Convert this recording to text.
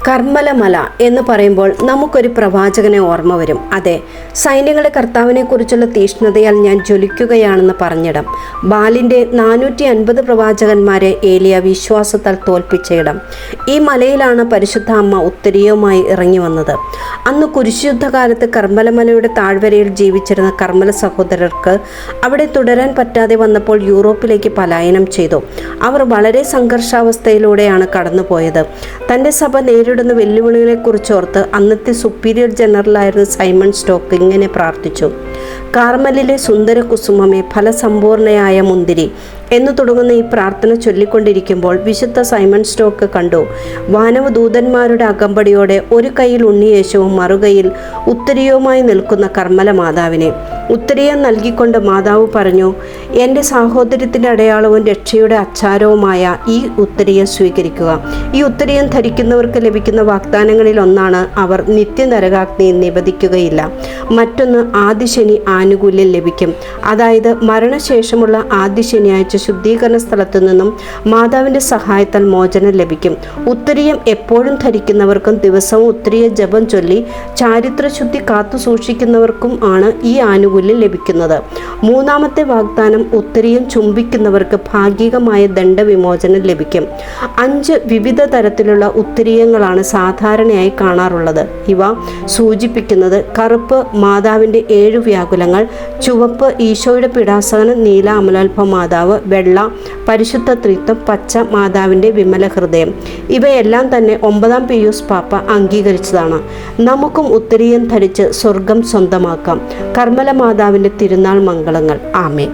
കർമ്മലമല എന്ന് പറയുമ്പോൾ നമുക്കൊരു പ്രവാചകനെ ഓർമ്മ വരും. അതെ, സൈന്യങ്ങളുടെ കർത്താവിനെ കുറിച്ചുള്ള തീഷ്ണതയാൽ ഞാൻ ജ്വലിക്കുകയാണെന്ന് പറഞ്ഞിടം. ബാലിൻ്റെ 450 പ്രവാചകന്മാരെ ഏലിയ വിശ്വാസത്താൽ തോൽപ്പിച്ച ഇടം. ഈ മലയിലാണ് പരിശുദ്ധ അമ്മ ഉത്തരീയവുമായി ഇറങ്ങി വന്നത്. അന്ന് കുരിശുയുദ്ധകാലത്ത് കർമ്മലമലയുടെ താഴ്വരയിൽ ജീവിച്ചിരുന്ന കർമ്മല സഹോദരർക്ക് അവിടെ തുടരാൻ പറ്റാതെ വന്നപ്പോൾ യൂറോപ്പിലേക്ക് പലായനം ചെയ്തു. അവർ വളരെ സംഘർഷാവസ്ഥയിലൂടെയാണ് കടന്നുപോയത്. തൻ്റെ സഭ നേരിടുന്ന വെല്ലുവിളികളെക്കുറിച്ചോർത്ത് അന്നത്തെ സുപ്പീരിയർ ജനറലായിരുന്ന സൈമൺ സ്റ്റോക്ക് ഇങ്ങനെ പ്രാർത്ഥിച്ചു: കാർമലിലെ സുന്ദര കുസുമമേ, ഫലസമ്പൂർണയായ മുന്തിരി എന്നു തുടങ്ങുന്ന ഈ പ്രാർത്ഥന ചൊല്ലിക്കൊണ്ടിരിക്കുമ്പോൾ വിശുദ്ധ സൈമൺ സ്റ്റോക്ക് കണ്ടു വാനവദൂതന്മാരുടെ അകമ്പടിയോടെ ഒരു കൈയിൽ ഉണ്ണിയേശുവും മറുകൈയിൽ ഉത്തരീയവുമായി നിൽക്കുന്ന കർമ്മല മാതാവിനെ. ഉത്തരീയം നൽകിക്കൊണ്ട് മാതാവ് പറഞ്ഞു: എൻ്റെ സാഹോദര്യത്തിൻ്റെ അടയാളവും രക്ഷയുടെ അച്ചാരവുമായ ഈ ഉത്തരീയം സ്വീകരിക്കുക. ഈ ഉത്തരീയം ധരിക്കുന്നവർക്ക് ലഭിക്കുന്ന വാഗ്ദാനങ്ങളിൽ ഒന്നാണ് അവർ നിത്യനരകാഗ്നി നിവദിക്കുകയില്ല. മറ്റൊന്ന് ആദിശനി ആനുകൂല്യം ലഭിക്കും. അതായത് മരണശേഷമുള്ള ആദ്യ ശനിയാഴ്ച ശുദ്ധീകരണ സ്ഥലത്തു നിന്നും മാതാവിൻ്റെ സഹായത്താൽ മോചനം ലഭിക്കും. ഉത്തരീയം എപ്പോഴും ധരിക്കുന്നവർക്കും ദിവസവും ഉത്തരീയ ജപം ചൊല്ലി ചാരിത്രശുദ്ധി കാത്തു സൂക്ഷിക്കുന്നവർക്കും ആണ് ഈ ആനുകൂല്യം ലഭിക്കുന്നത്. മൂന്നാമത്തെ വാഗ്ദാനം, ഉത്തരീയം ചുംബിക്കുന്നവർക്ക് ഭാഗികമായ ദണ്ഡവിമോചനം ലഭിക്കും. 5 വിവിധ തരത്തിലുള്ള ഉത്തരീയങ്ങളാണ് സാധാരണയായി കാണാറുള്ളത്. ഇവ സൂചിപ്പിക്കുന്നത് കറുപ്പ് മാതാവിൻ്റെ 7 വ്യാകുലങ്ങൾ, ചുവപ്പ് ഈശോയുടെ പീഡാസഹനം, നീല അമലോത്ഭവ മാതാവ്, വെള്ള പരിശുദ്ധ ത്രിത്വം, പച്ച മാതാവിൻ്റെ വിമല ഹൃദയം. ഇവയെല്ലാം തന്നെ 9-ാം പീയൂസ് പാപ്പ അംഗീകരിച്ചതാണ്. നമുക്കും ഉത്തരീയം ധരിച്ച് സ്വർഗം സ്വന്തമാക്കാം. കർമ്മല മാതാവിൻ്റെ തിരുനാൾ മംഗളങ്ങൾ. ആമേൻ.